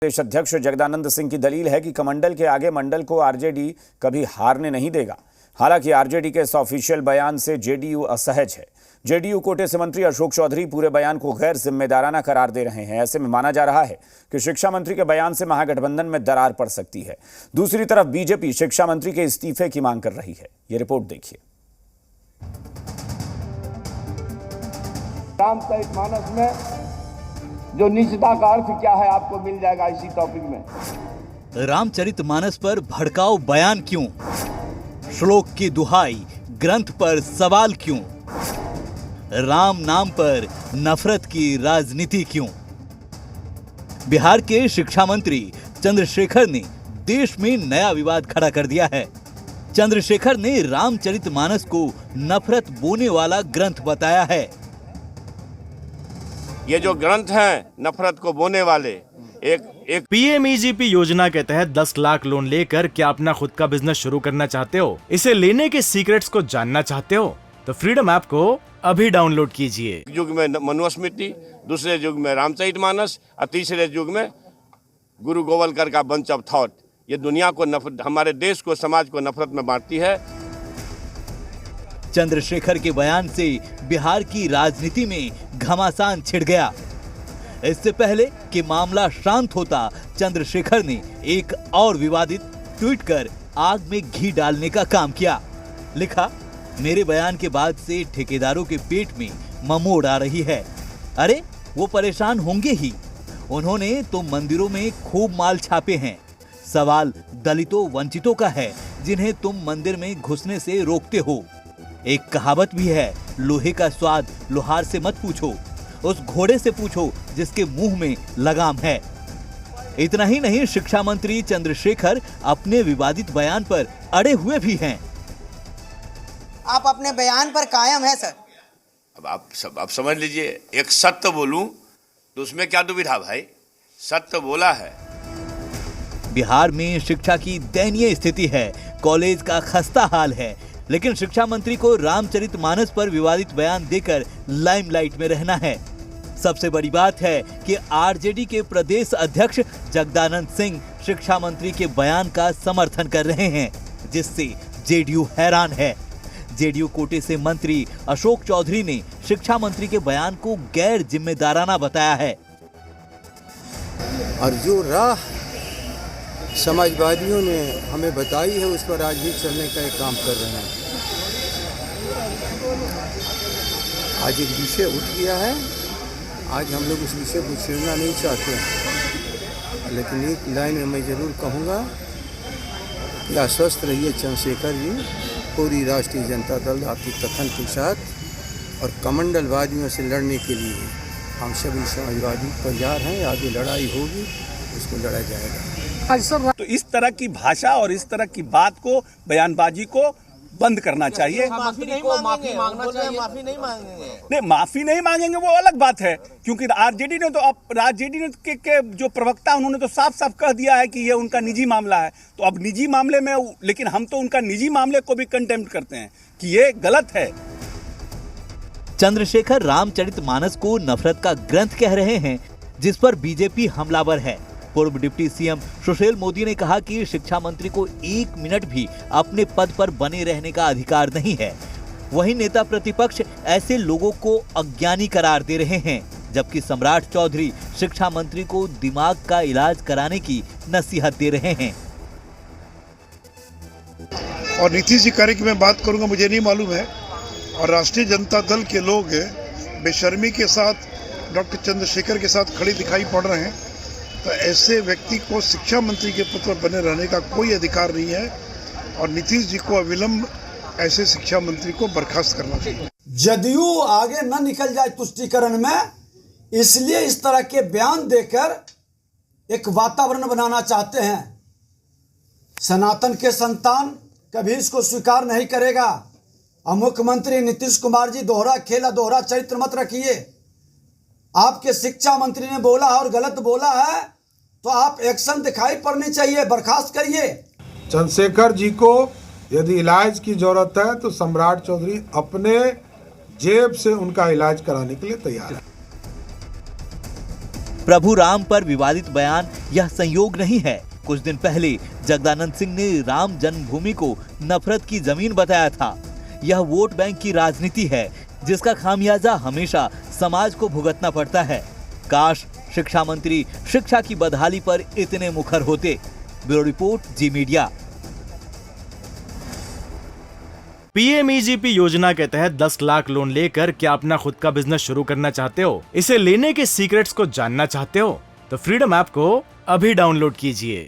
प्रदेश अध्यक्ष जगदानंद सिंह की दलील है कि कमंडल के आगे मंडल को आरजेडी कभी हारने नहीं देगा। हालांकि आरजेडी के इस ऑफिशियल बयान से जेडीयू असहज है। जेडीयू कोटे से मंत्री अशोक चौधरी पूरे बयान को गैर जिम्मेदाराना करार दे रहे हैं। ऐसे में माना जा रहा है कि शिक्षा मंत्री के बयान से महागठबंधन में दरार पड़ सकती है। दूसरी तरफ बीजेपी शिक्षा मंत्री के इस्तीफे की मांग कर रही है। ये रिपोर्ट देखिए। रामचरितमानस में जो निजता का अर्थ क्या है आपको मिल जाएगा इसी टॉपिक में। रामचरितमानस पर भड़काऊ बयान क्यों? श्लोक की दुहाई, ग्रंथ पर सवाल क्यों? राम नाम पर नफरत की राजनीति क्यों? बिहार के शिक्षा मंत्री चंद्रशेखर ने देश में नया विवाद खड़ा कर दिया है। चंद्रशेखर ने रामचरितमानस को नफरत बोने वाला ग्रंथ बताया है। ये जो ग्रंथ हैं नफरत को बोने वाले एक पीएमईजीपी योजना के तहत 10 लाख लोन लेकर क्या अपना खुद का बिजनेस शुरू करना चाहते हो? इसे लेने के सीक्रेट्स को जानना चाहते हो? तो फ्रीडम ऐप को अभी डाउनलोड कीजिए। एक युग में मनुस्मृति, दूसरे युग में रामचरितमानस और तीसरे युग में गुरु गोवलकर का बंच ऑफ थॉट। ये दुनिया को नफरत, हमारे देश को, समाज को नफरत में बांटती है। चंद्रशेखर के बयान से बिहार की राजनीति में घमासान छिड़ गया। इससे पहले कि मामला शांत होता, चंद्रशेखर ने एक और विवादित ट्वीट कर आग में घी डालने का काम किया। लिखा, मेरे बयान के बाद से ठेकेदारों के पेट में ममोड़ आ रही है। अरे वो परेशान होंगे ही, उन्होंने तो मंदिरों में खूब माल छापे हैं। सवाल दलितों वंचितों का है जिन्हें तुम मंदिर में घुसने से रोकते हो। एक कहावत भी है, लोहे का स्वाद लोहार से मत पूछो, उस घोड़े से पूछो जिसके मुंह में लगाम है। इतना ही नहीं, शिक्षा मंत्री चंद्रशेखर अपने विवादित बयान पर अड़े हुए भी हैं। आप अपने बयान पर कायम है सर? अब आप समझ लीजिए, एक सत्य बोलूं तो उसमें क्या दुविधा भाई, सत्य बोला है। बिहार में शिक्षा की दयनीय स्थिति है, कॉलेज का खस्ता हाल है, लेकिन शिक्षा मंत्री को रामचरितमानस पर विवादित बयान देकर लाइमलाइट में रहना है। सबसे बड़ी बात है कि आरजेडी के प्रदेश अध्यक्ष जगदानंद सिंह शिक्षा मंत्री के बयान का समर्थन कर रहे हैं, जिससे जेडीयू हैरान है। जेडीयू कोटे से मंत्री अशोक चौधरी ने शिक्षा मंत्री के बयान को गैर जिम्मेदाराना बताया है। और जो राह समाजवादियों ने हमें बताई है उस पर आज भी चलने का एक काम कर रहे हैं। आज एक विषय उठ गया है, आज हम लोग उस विषय को छेड़ना नहीं चाहते हैं, लेकिन एक लाइन में मैं ज़रूर कहूँगा कि आश्वस्त रहिए चंद्रशेखर जी, पूरी राष्ट्रीय जनता दल आपके कथन के साथ और कमंडलवादियों से लड़ने के लिए हम सभी समाजवादी तैयार हैं। आगे लड़ाई होगी, उसको लड़ा जाएगा। तो इस तरह की भाषा और इस तरह की बात को, बयानबाजी को बंद करना चाहिए। माफी नहीं मांगेंगे वो अलग बात है, क्योंकि आरजेडी ने तो आरजेडी के जो प्रवक्ता उन्होंने तो साफ साफ कह दिया है कि ये उनका निजी मामला है। तो अब निजी मामले में, लेकिन हम तो उनका निजी मामले को भी कंटेम्प्ट करते हैं कि ये गलत है। चंद्रशेखर रामचरितमानस को नफरत का ग्रंथ कह रहे हैं, जिस पर बीजेपी हमलावर है। पूर्व डिप्टी सीएम सुशील मोदी ने कहा कि शिक्षा मंत्री को 1 मिनट भी अपने पद पर बने रहने का अधिकार नहीं है। वहीं नेता प्रतिपक्ष ऐसे लोगों को अज्ञानी करार दे रहे हैं, जबकि सम्राट चौधरी शिक्षा मंत्री को दिमाग का इलाज कराने की नसीहत दे रहे हैं। और नीतीश जी कार्य की मैं बात करूंगा, मुझे नहीं मालूम है, और राष्ट्रीय जनता दल के लोग बेशर्मी के साथ डॉक्टर चंद्रशेखर के साथ खड़े दिखाई पड़ रहे हैं। तो ऐसे व्यक्ति को शिक्षा मंत्री के पद पर बने रहने का कोई अधिकार नहीं है, और नीतीश जी को अविलंब ऐसे शिक्षा मंत्री को बर्खास्त करना चाहिए। जदयू आगे न निकल जाए तुष्टीकरण में, इसलिए इस तरह के बयान देकर एक वातावरण बनाना चाहते हैं। सनातन के संतान कभी इसको स्वीकार नहीं करेगा। और मुख्यमंत्री नीतीश कुमार जी दोहरा खेल, दोहरा चरित्र मत रखिए। आपके शिक्षा मंत्री ने बोला और गलत बोला है तो आप एक्शन दिखाई पड़नी चाहिए, बर्खास्त करिए। चंद्रशेखर जी को यदि इलाज की जरूरत है तो सम्राट चौधरी अपने जेब से उनका इलाज कराने के लिए तैयार है। प्रभु राम पर विवादित बयान यह संयोग नहीं है। कुछ दिन पहले जगदानंद सिंह ने राम जन्मभूमि को नफरत की जमीन बताया था। यह वोट बैंक की राजनीति है जिसका खामियाजा हमेशा समाज को भुगतना पड़ता है। काश शिक्षा मंत्री शिक्षा की बदहाली पर इतने मुखर होते। ब्यूरो रिपोर्ट, जी मीडिया। पीएमईजीपी योजना के तहत 10 लाख लोन लेकर क्या अपना खुद का बिजनेस शुरू करना चाहते हो? इसे लेने के सीक्रेट्स को जानना चाहते हो? तो फ्रीडम ऐप को अभी डाउनलोड कीजिए।